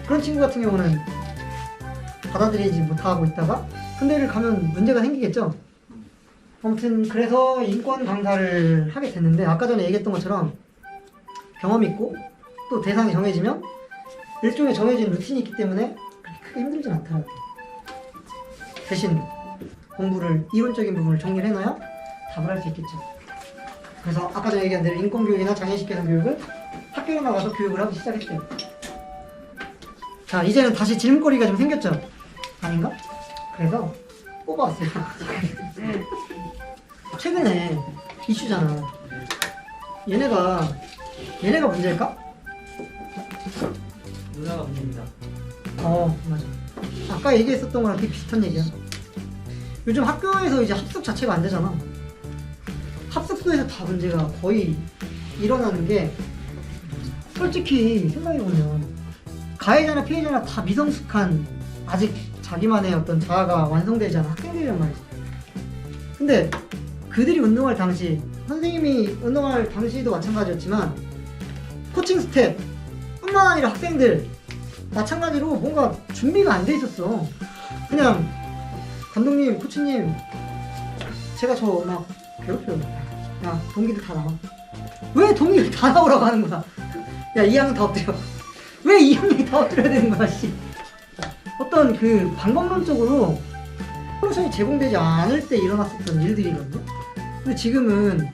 그런 친구 같은 경우는 받아들이지 못하고 있다가 군대를 가면 문제가 생기겠죠. 아무튼 그래서 인권 강사를 하게 됐는데 아까 전에 얘기했던 것처럼 경험이 있고 또 대상이 정해지면 일종의 정해진 루틴이 있기 때문에 그렇게 크게 힘들진 않더라고요. 대신 공부를 이론적인 부분을 정리를 해놔야 답을 할 수 있겠죠. 그래서 아까 전에 얘기한 대로 인권교육이나 장애인식 개선 교육을 학교에 나가서 교육을 하기 시작했대요. 자 이제는 다시 질문거리가 좀 생겼죠? 아닌가? 그래서 뽑아왔어요. 최근에 이슈잖아. 얘네가 문제일까? 문화가 문제입니다. 맞아. 아까 얘기했었던 거랑 되게 비슷한 얘기야. 요즘 학교에서 이제 합숙 자체가 안 되잖아. 합숙소에서 다 문제가 거의 일어나는 게 솔직히 생각해보면 가해자나 피해자나 다 미성숙한 아직 자기만의 어떤 자아가 완성되지 않은 학생들이란 말이지. 근데 그들이 운동할 당시 선생님이 운동할 당시도 마찬가지였지만 코칭 스텝 뿐만 아니라 학생들 마찬가지로 뭔가 준비가 안 돼 있었어. 그냥 감독님, 코치님 제가 저 막 괴롭혀요. 야 동기들 다 나와. 왜 동기들 다 나오라고 하는 거야? 야 2학년 다 엎드려. 왜 2학년이 다 엎드려야 되는 거야 씨. 어떤 그 방법론적으로 솔루션이 제공되지 않을 때 일어났었던 일들이거든요. 근데 지금은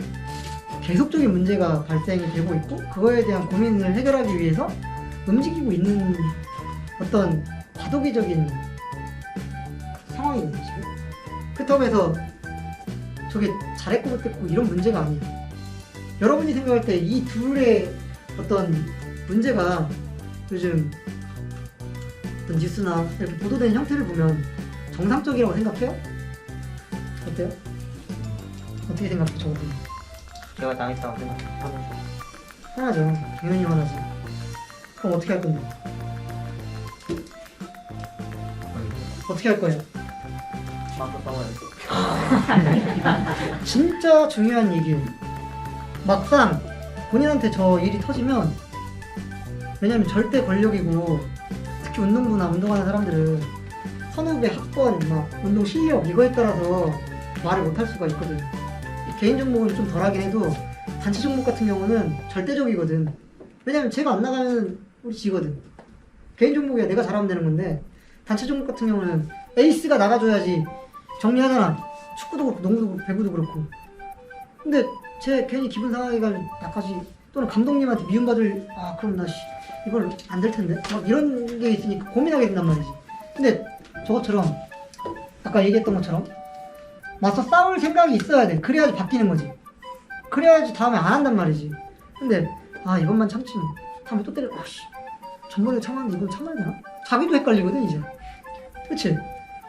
계속적인 문제가 발생이 되고 있고 그거에 대한 고민을 해결하기 위해서 움직이고 있는 어떤 과도기적인 상황이거든요 지금. 그렇다고 해서 저게 잘했고 못했고 이런 문제가 아니에요. 여러분이 생각할 때 이 둘의 어떤 문제가 요즘 어떤 뉴스나 이렇게 보도되는 형태를 보면 정상적이라고 생각해요? 어때요? 어떻게 생각해 저거는? 제가 당했다고 생각하면서 화나죠. 당연히 화나지. 그럼 어떻게 할 건데? 어떻게 할 거예요? 마음껏 싸워야죠. 진짜 중요한 얘기예요. 막상 본인한테 저 일이 터지면 왜냐면 절대 권력이고 특히 운동부나 운동하는 사람들은 선후배 학번, 막 운동 실력 이거에 따라서 말을 못할 수가 있거든. 개인 종목은 좀 덜하긴 해도 단체 종목 같은 경우는 절대적이거든. 왜냐면 제가 안 나가면 우리 지거든. 개인 종목이야 내가 잘하면 되는 건데 단체 종목 같은 경우는 에이스가 나가줘야지 정리하잖아. 축구도 그렇고 농구도 그렇고 배구도 그렇고. 근데 제 괜히 기분 상하게가 나까지 또는 감독님한테 미움받을 그럼 나 이걸 안 될 텐데 막 이런 게 있으니까 고민하게 된단 말이지. 근데 저것처럼 아까 얘기했던 것처럼 맞서 싸울 생각이 있어야 돼. 그래야지 바뀌는 거지. 그래야지 다음에 안 한단 말이지. 근데 이것만 참지 뭐. 다음에 또 때려. 전번에 참았는데 이건 참아야 되나? 자기도 헷갈리거든 이제. 그치?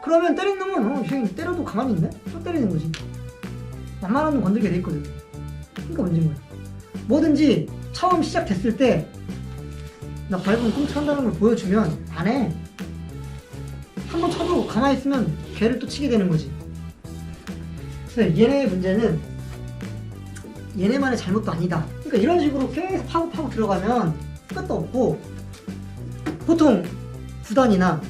그러면 때린 놈은 쟤 때려도 가만히 있네? 또 때리는 거지. 웬만하면 건들게 돼 있거든. 그러니까 문제인 거야. 뭐든지 처음 시작됐을 때 나 밟으면 꽁쳐한다는 걸 보여주면 안 해. 한번 쳐도 가만히 있으면 걔를 또 치게 되는 거지. 그래서 얘네의 문제는 얘네만의 잘못도 아니다. 그러니까 이런 식으로 계속 파고 들어가면 끝도 없고, 보통 구단이나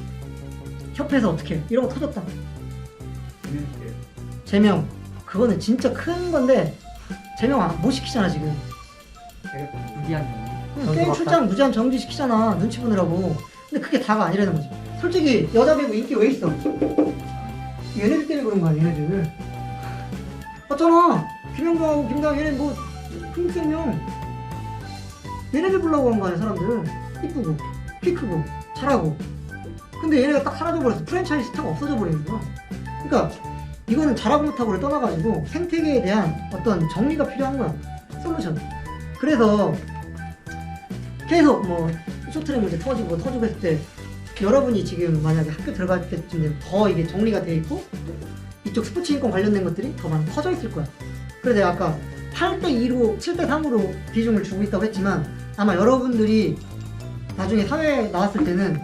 협회에서 어떻게 해? 이런 거 터졌다. 제명. 그거는 진짜 큰 건데 제명 못 시키잖아 지금. 되게 무리한 거. 게임 출장 무제한 정지 시키잖아. 눈치 보느라고. 근데 그게 다가 아니라는 거지. 솔직히 여자 배구 인기 왜 있어? 얘네들 때문에 그런 거야 얘네들. 맞잖아. 김영광하고 김다영 얘네 뭐 흥생명 얘네들 보려고 한 거 아니야 사람들. 이쁘고 키 크고 잘하고. 근데 얘네가 딱 사라져버렸어. 프랜차이즈 스타가 없어져 버리는 거야. 그러니까 이거는 잘하고 못하고를 떠나가지고 생태계에 대한 어떤 정리가 필요한 거야. 솔루션. 그래서 계속 뭐 쇼트랙 문제 터지고 했을 때 여러분이 지금 만약에 학교 들어갈 때쯤 되면 더 이게 정리가 돼 있고 이쪽 스포츠 인권 관련된 것들이 더 많이 퍼져 있을 거야. 그래서 내가 아까 8대2로 7대3으로 비중을 주고 있다고 했지만 아마 여러분들이 나중에 사회에 나왔을 때는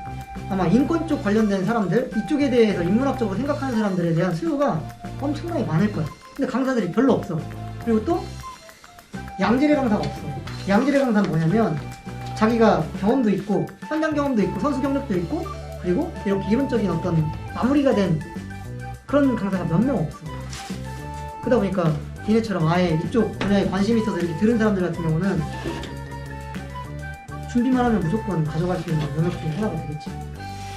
아마 인권 쪽 관련된 사람들, 이쪽에 대해서 인문학적으로 생각하는 사람들에 대한 수요가 엄청나게 많을 거야. 근데 강사들이 별로 없어. 그리고 또 양질의 강사가 없어. 양질의 강사는 뭐냐면 자기가 경험도 있고 현장 경험도 있고 선수 경력도 있고 그리고 이렇게 이론적인 어떤 마무리가 된 그런 강사가 몇 명 없어. 그러다 보니까 니네처럼 아예 이쪽 분야에 관심이 있어서 이렇게 들은 사람들 같은 경우는 준비만 하면 무조건 가져갈 수 있는 영역 중에 하나가 되겠지.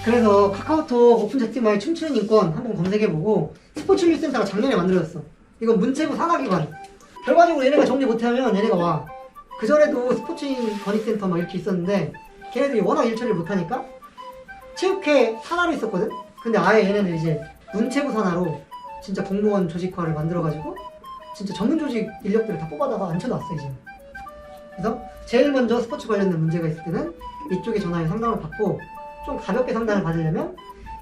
그래서 카카오톡 오픈 채팅방에 춤추는 인권 한번 검색해보고 스포츠윤리센터가 작년에 만들어졌어. 이건 문체부 산하기관. 결과적으로 얘네가 정리 못하면 얘네가 와. 그전에도 스포츠인 건의센터 막 이렇게 있었는데 걔네들이 워낙 일처리를 못하니까 체육회 산하로 있었거든? 근데 아예 얘네들 이제 문체부 산하로 진짜 공무원 조직화를 만들어가지고 진짜 전문 조직 인력들을 다 뽑아다가 앉혀놨어 이제. 그래서 제일 먼저 스포츠 관련된 문제가 있을 때는 이쪽에 전화해 상담을 받고 좀 가볍게 상담을 받으려면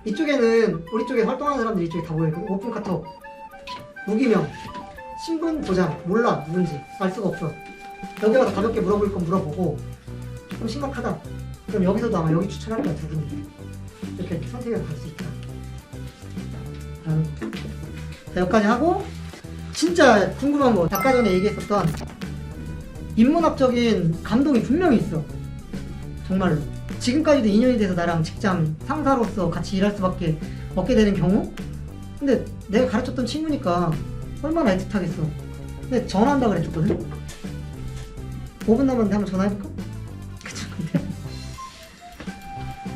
이쪽에는 우리 쪽에 활동하는 사람들이 이쪽에 다 모여있거든. 오픈 카톡, 무기명, 신분 보장, 몰라 누군지 알 수가 없어. 여기 와서 가볍게 물어볼 건 물어보고 좀 심각하다. 그럼 여기서도 아마 여기 추천할 거야 두 분이. 이렇게 선택해서 갈 수 있다. 자, 여기까지 하고 진짜 궁금한 거 아까 전에 얘기했었던 인문학적인 감동이 분명히 있어. 정말로. 지금까지도 인연이 돼서 나랑 직장 상사로서 같이 일할 수밖에 없게 되는 경우? 근데 내가 가르쳤던 친구니까 얼마나 애틋하겠어. 근데 전화한다 그랬었거든? 5분 남았는데 한번 전화해볼까? 그쵸, 근데.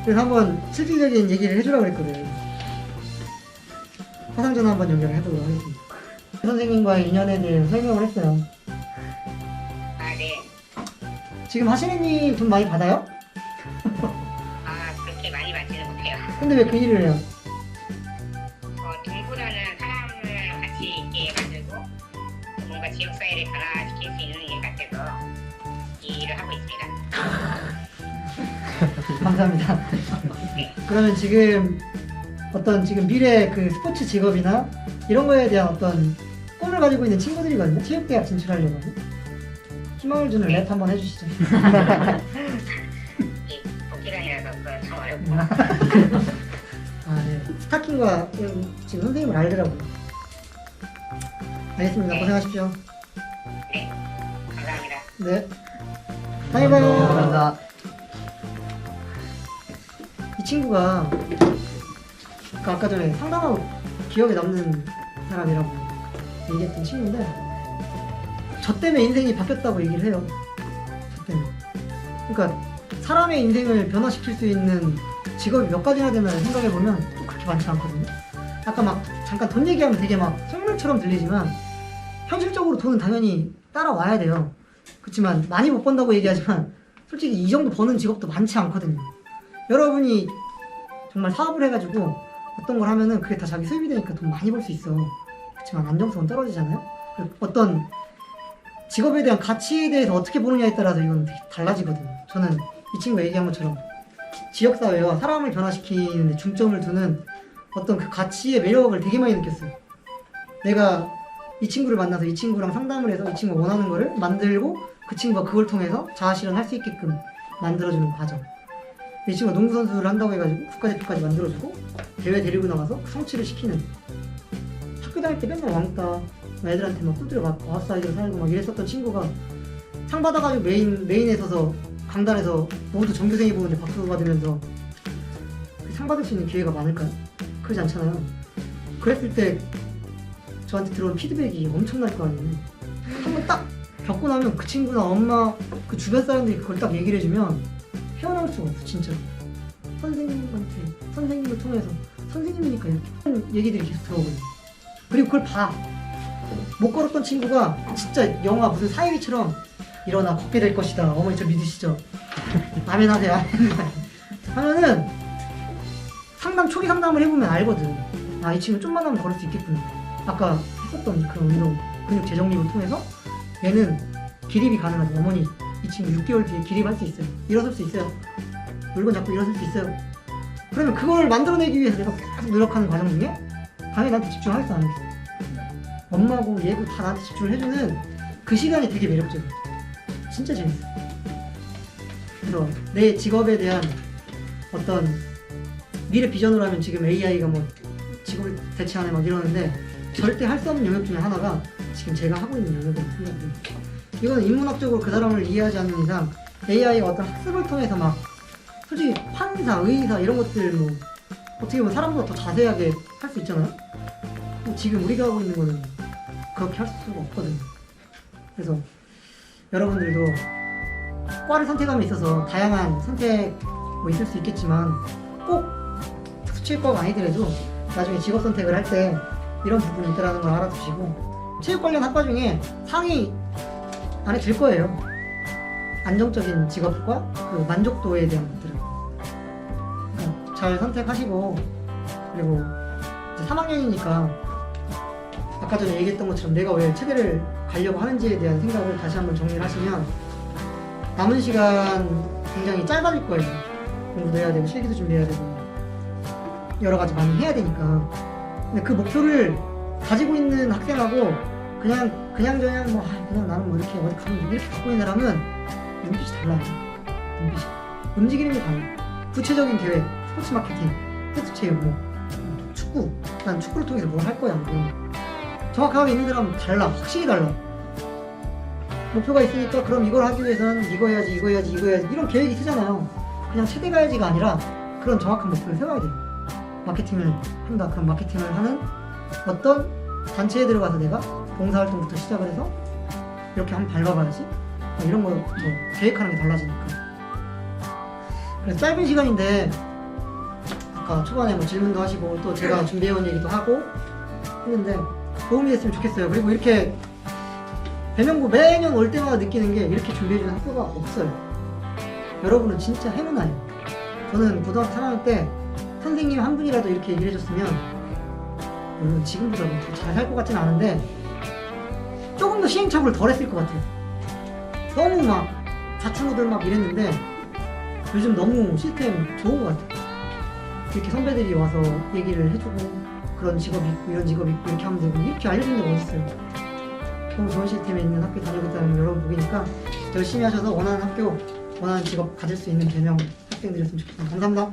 그래서 한번 실질적인 얘기를 해주라고 그랬거든. 화상전화 한번 연결을 해보도록 하겠습니다. 선생님과의 인연에 대해 설명을 했어요. 네. 지금 하시는님 돈 많이 받아요? 그렇게 많이 받지는 못해요. 근데 왜 그 일을 해요? 동부라는 사람을 같이 있게 만들고 뭔가 지역사회를 변화시킬 수 있는 일 같아서 이 일을 하고 있습니다. 감사합니다. 그러면 지금 어떤 지금 미래 그 스포츠 직업이나 이런 거에 대한 어떤 꿈을 가지고 있는 친구들이거든요. 체육대학 진출하려고 하는. 희망을 주는 랩 한번 해주시죠. 이 복귀단이라서 참 어렵고. 네. 스타킹과 지금 선생님을 알더라고요. 알겠습니다. 고생하십시오. 네, 감사합니다. 네. 다음에 봐요. 감사합니다. 이 친구가 아까 전에 상당하고 기억에 남는 사람이라고 얘기했던 친구인데 저 때문에 인생이 바뀌었다고 얘기를 해요. 저 때문에. 그러니까 사람의 인생을 변화시킬 수 있는 직업이 몇 가지나 되나 생각해보면 또 그렇게 많지 않거든요. 아까 막 잠깐 돈 얘기하면 되게 막 속물처럼 들리지만 현실적으로 돈은 당연히 따라와야 돼요. 그렇지만 많이 못 번다고 얘기하지만 솔직히 이 정도 버는 직업도 많지 않거든요. 여러분이 정말 사업을 해가지고 어떤 걸 하면은 그게 다 자기 수입이 되니까 돈 많이 벌 수 있어. 그렇지만 안정성은 떨어지잖아요. 어떤 직업에 대한 가치에 대해서 어떻게 보느냐에 따라서 이건 되게 달라지거든요. 저는 이 친구가 얘기한 것처럼 지역사회와 사람을 변화시키는 데 중점을 두는 어떤 그 가치의 매력을 되게 많이 느꼈어요. 내가 이 친구를 만나서 이 친구랑 상담을 해서 이 친구가 원하는 거를 만들고 그 친구가 그걸 통해서 자아실현할 수 있게끔 만들어주는 과정. 이 친구가 농구선수를 한다고 해가지고 국가대표까지 만들어주고 대회 데리고 나가서 성취를 시키는, 학교 다닐 때 맨날 왕따 애들한테 막 두드려 맞고 아웃사이드로 살고 막 이랬었던 친구가 상 받아가지고 메인에 서서 강단에서 모두 전교생이 보는데 박수 받으면서 상 받을 수 있는 기회가 많을까요? 그러지 않잖아요. 그랬을 때 저한테 들어온 피드백이 엄청날 거 아니에요. 한번 딱 겪고 나면 그 친구나 엄마, 그 주변 사람들이 그걸 딱 얘기를 해주면 헤어나올 수가 없어, 진짜로. 선생님을 통해서 선생님이니까 이렇게 얘기들이 계속 들어오거든요. 그리고 그걸 봐. 못 걸었던 친구가 진짜 영화 무슨 사이비처럼 일어나 걷게 될 것이다. 어머니 저 믿으시죠? 아멘 하세요. 하면은 초기 상담을 해보면 알거든. 아, 이 친구 좀만 하면 걸을 수 있겠구나. 아까 했었던 그런 운동, 근육 재정립을 통해서 얘는 기립이 가능하죠. 어머니 이 친구 6개월 뒤에 기립할 수 있어요. 일어설 수 있어요. 물건 잡고 일어설 수 있어요. 그러면 그걸 만들어내기 위해서 내가 계속 노력하는 과정 중에 당연히 나한테 집중하겠어 안 하겠어? 엄마고 얘고 다 나한테 집중을 해주는 그 시간이 되게 매력적이야. 진짜 재밌어. 그래서 내 직업에 대한 어떤 미래 비전으로 하면 지금 AI가 뭐 직업을 대체하네 막 이러는데 절대 할 수 없는 영역 중에 하나가 지금 제가 하고 있는 영역이라고 생각해요. 이거는 인문학적으로 그 사람을 이해하지 않는 이상 AI가 어떤 학습을 통해서 막 솔직히 판사, 의사 이런 것들 뭐 어떻게 보면 사람보다 더 자세하게 할 수 있잖아요. 지금 우리가 하고 있는 거는 그렇게 할 수가 없거든요. 그래서 여러분들도 과를 선택함에 있어서 다양한 선택 뭐 있을 수 있겠지만 꼭 특수체육과가 아니더라도 나중에 직업 선택을 할 때 이런 부분이 있다는 걸 알아두시고 체육 관련 학과 중에 상위 안에 들 거예요. 안정적인 직업과 그 만족도에 대한 것들을 잘 선택하시고, 그리고 이제 3학년이니까 아까 전에 얘기했던 것처럼 내가 왜 체대를 가려고 하는지에 대한 생각을 다시 한번 정리를 하시면 남은 시간 굉장히 짧아질 거예요. 공부도 해야 되고 실기도 준비해야 되고 여러 가지 많이 해야 되니까. 근데 그 목표를 가지고 있는 학생하고 그냥 뭐 그냥 나는 뭐 이렇게 어디 가면 이렇게 갖고 있는 사람은 눈빛이 달라요. 눈빛이 움직이는 게 달라요. 구체적인 계획, 스포츠 마케팅, 스포츠체육, 뭐 축구, 난 축구를 통해서 뭘 할 거야. 뭐. 정확하게 있는 사람은 달라, 확실히 달라. 목표가 있으니까 그럼 이걸 하기 위해서는 이거 해야지 이런 계획이 쓰잖아요. 그냥 체대 가야지가 아니라 그런 정확한 목표를 세워야 돼요. 마케팅을 한다. 그럼 마케팅을 하는 어떤 단체에 들어가서 내가 봉사활동부터 시작을 해서 이렇게 한번 밟아봐야지. 이런 거부터 계획하는 게 달라지니까. 그래서 짧은 시간인데 아까 초반에 뭐 질문도 하시고 또 제가 준비해온 얘기도 하고 했는데 도움이 됐으면 좋겠어요. 그리고 이렇게 배명고 매년 올 때마다 느끼는 게 이렇게 준비해주는 학교가 없어요. 여러분은 진짜 행운아예요. 저는 고등학교 3학년 때 선생님 한 분이라도 이렇게 얘기를 해줬으면 물론 지금보다 더 잘 살 것 같지는 않은데 조금 더 시행착오를 덜 했을 것 같아요. 너무 막 좌충우돌 막 이랬는데 요즘 너무 시스템 좋은 것 같아요. 이렇게 선배들이 와서 얘기를 해주고 그런 직업이 있고 이런 직업이 있고 이렇게 하면 되고 이렇게 알려준 데가 어딨어요. 너무 좋은 시스템에 있는 학교 다니고 있다는 여러분 보기니까 열심히 하셔서 원하는 학교, 원하는 직업 가질 수 있는 개명 학생들이었으면 좋겠습니다. 감사합니다.